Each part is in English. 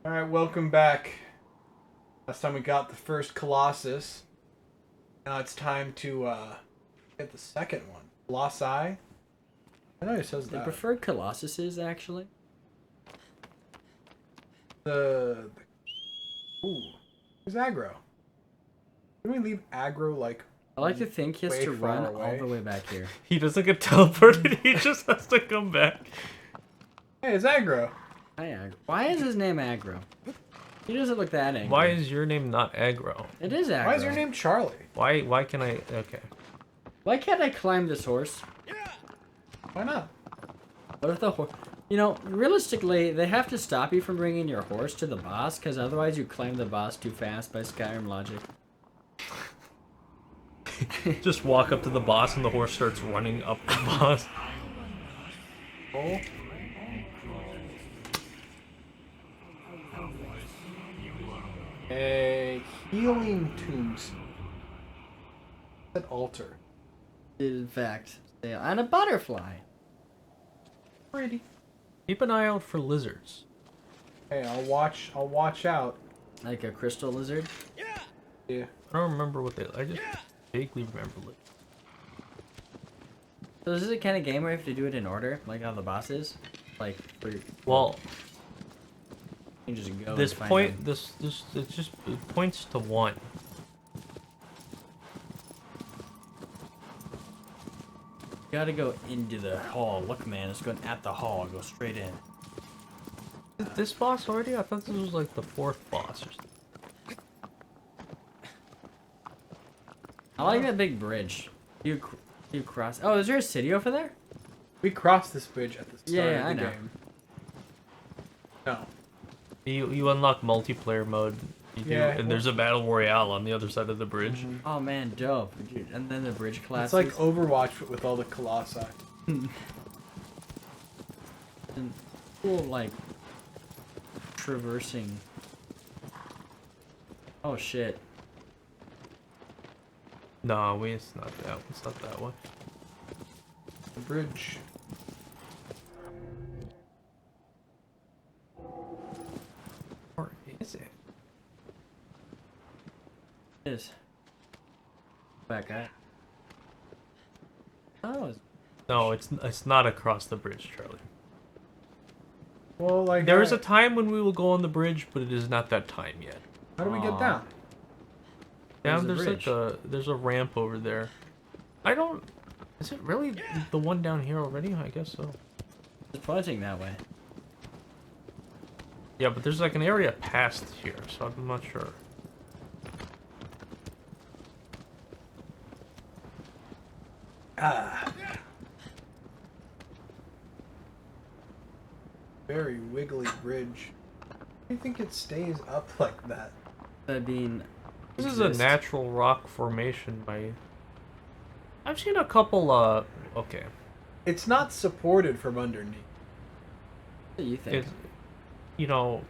Alright, welcome back. Last time we got the first Colossus. Now it's time to get the second one. Colossi? I know it says The that. preferred Colossuses, actually. The... Ooh. Who's aggro? Can we leave aggro, like... I like to think he has way to far run away? all the way back here. He doesn't get teleported, he just has to come back. Hey, it's aggro. Hi, Aggro. Why is his name Aggro? He doesn't look that angry. Why is your name not aggro? It is Aggro. Why is your name Charlie? Why can I... Okay. Why can't I climb this horse? Why not? What if the horse... You know, realistically, they have to stop you from bringing your horse to the boss, because otherwise you climb the boss too fast by Skyrim logic. Just walk up to the boss and the horse starts running up the boss. Oh. A healing tombstone. An altar. In fact, and a butterfly. Pretty. Keep an eye out for lizards. Hey, I'll watch out. Like a crystal lizard. Yeah. I don't remember what they... I just vaguely remember it. So this is the kind of game where you have to do it in order, like how the boss is? Like, for... Well, You can just go this and find point... them. It points to one. You gotta go into the hall. Look, man, it's going at the hall. Go straight in. This boss already? I thought this was like the fourth boss or something. I like that big bridge. You cross. Oh, is there a city over there? We crossed this bridge at the start Yeah, of I the know. game. No. You unlock multiplayer mode. You do, Yeah, and there's a battle royale on the other side of the bridge. Oh man, dope. Dude, and then the bridge It's classes. like Overwatch with all the colossi. And cool, like traversing. Oh shit. No, it's not that. It's not that one. The bridge. Or is it? It is. Back at. Oh, No, it's not across the bridge, Charlie. Well, like There is a time when we will go on the bridge, but it is not that time yet. How do we get down? Where's Down the there's bridge? there's a ramp over there. I don't. Is it really the one down here already? I guess so. it's pointing that way. Yeah, but there's like an area past here, so I'm not sure. Ah. Very wiggly bridge. Why do you think it stays up like that? That being. This is a natural rock formation by... I've seen a couple, okay. It's not supported from underneath. What do you think? It's, you know,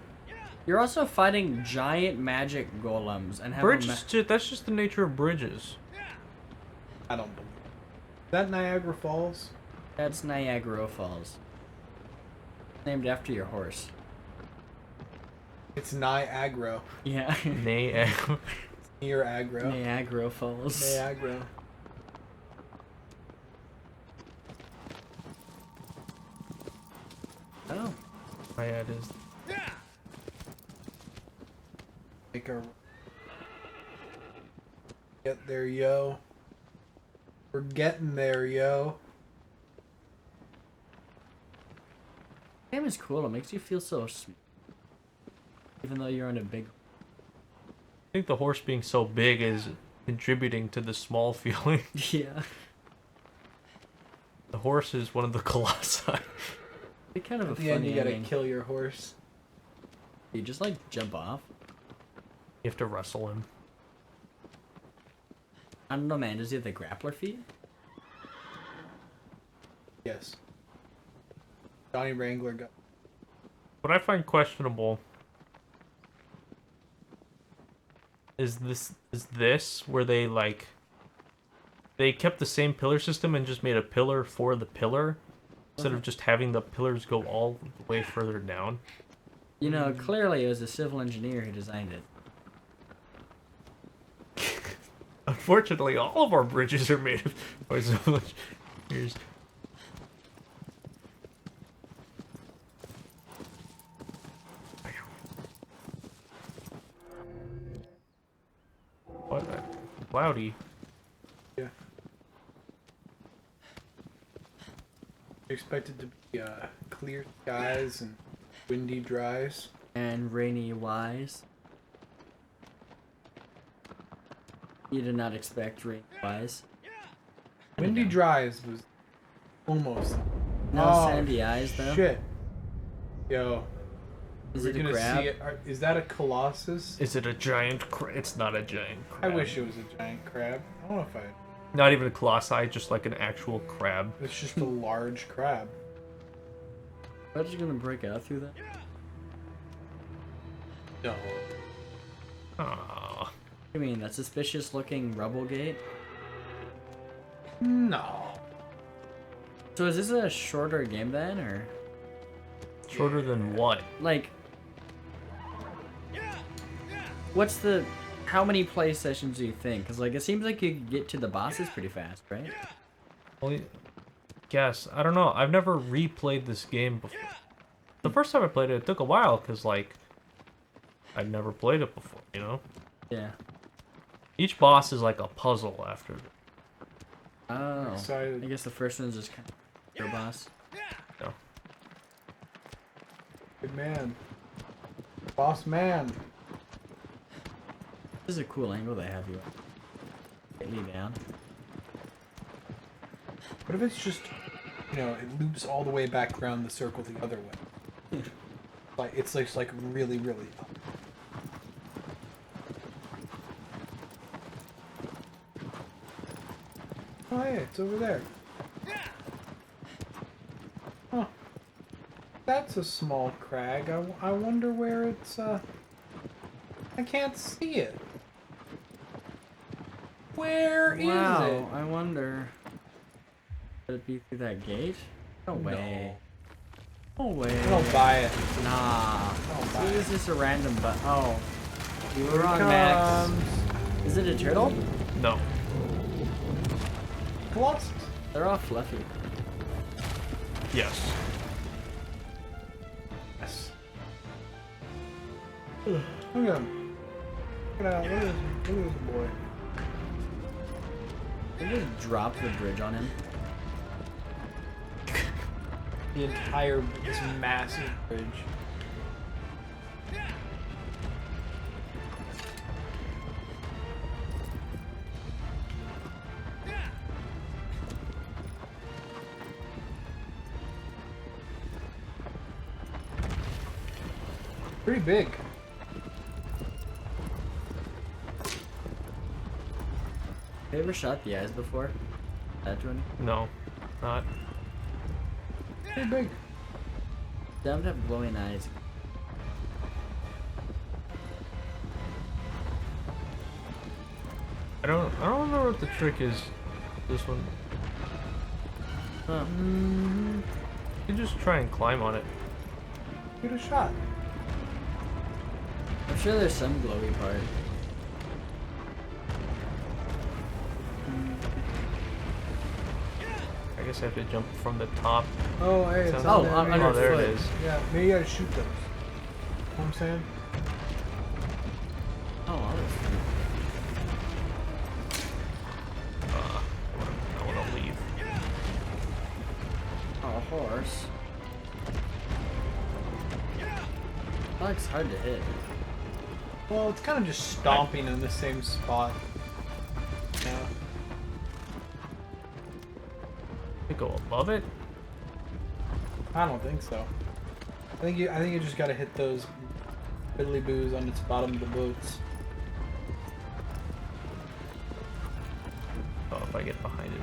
You're also fighting giant magic golems and have bridges, that's just the nature of bridges. I don't believe it. Is that Niagara Falls? That's Niagara Falls. Named after your horse. It's Niagara. Yeah. Nay, Near aggro. Niagara Falls. Niagara. Oh. my head is... Make a... Get there, yo. We're getting there, yo. Game is cool. It makes you feel so small. Even though you're on a big... I think the horse being so big is contributing to the small feeling. Yeah. The horse is one of the colossi. It's kind of At a the end, funny you gotta ending. kill your horse. You just like jump off. You have to wrestle him. I don't know, man. Does he have the grappler feet? Yes. Johnny Wrangler got... What I find questionable is this where they like they kept the same pillar system and just made a pillar for the pillar instead of just having the pillars go all the way further down. You know, clearly it was a civil engineer who designed it. Unfortunately, all of our bridges are made of civil engineers. What? Cloudy. Yeah. You expect it to be clear skies and windy dries. And rainy wise. You did not expect rainy wise. Windy dries was almost. No sandy eyes though. Shit. Yo. Is we're it a gonna crab? see it. Is that a Colossus? Is it a giant crab? It's not a giant crab. I wish it was a giant crab. I don't know if I. Not even a colossi, just like an actual crab. It's just a large crab. Are you gonna break out through that? No. Aww. What do you mean, that suspicious looking rubble gate? No. So is this a shorter game then, or? Shorter than what? Like, what's the, how many play sessions do you think? Because like, it seems like you could get to the bosses pretty fast, right? Well, guess. I don't know. I've never replayed this game before. The first time I played it, it took a while, because like, I've never played it before, you know? Yeah. Each boss is like a puzzle after. Oh. Excited. I guess the first one's just kind of your boss. No. Good man. Boss man. This is a cool angle they have you slightly down. What if it's just, you know, it loops all the way back around the circle the other way? It's like really, really up. Oh, hey, it's over there. Huh. That's a small crag. I wonder where it's, I can't see it. Where is Wow, it? I wonder. Could it be through that gate? No way. No way. I don't buy it. Nah. don't buy See, it. it's just a random but oh. You were Here it wrong, Max. comes. Is it a turtle? No. Colossus. They're all fluffy. Yes. Yes. Look at him. Look at that. Look at this boy. They just dropped the bridge on him. The entire, this massive bridge. Pretty big. Have you ever shot the eyes before? That one? No. Not. Pretty big. They have to have glowing eyes. I don't remember what the trick is. This one. Huh. You can just try and climb on it. Get a shot. I'm sure there's some glowy part. I guess I have to jump from the top. Oh, hey, it's Sounds- on Oh, there. on- Maybe- under Oh, there foot. it is. Yeah, maybe you gotta shoot those. You know what I'm saying? Oh, all this food. I want to leave. Oh, a horse. That looks hard to hit. Well, it's kind of just stomping in the same spot. Yeah. To go above it? I don't think so. I think you just gotta hit those fiddly boos on its bottom of the boats. Oh, if I get behind it.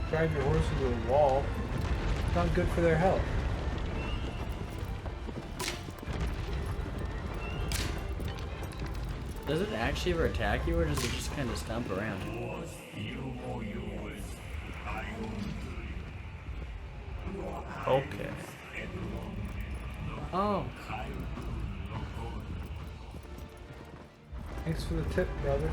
Drive your horse into a wall. It's not good for their health. Does it actually ever attack you, or does it just kind of stomp around? Okay. Oh, Thanks for the tip, brother.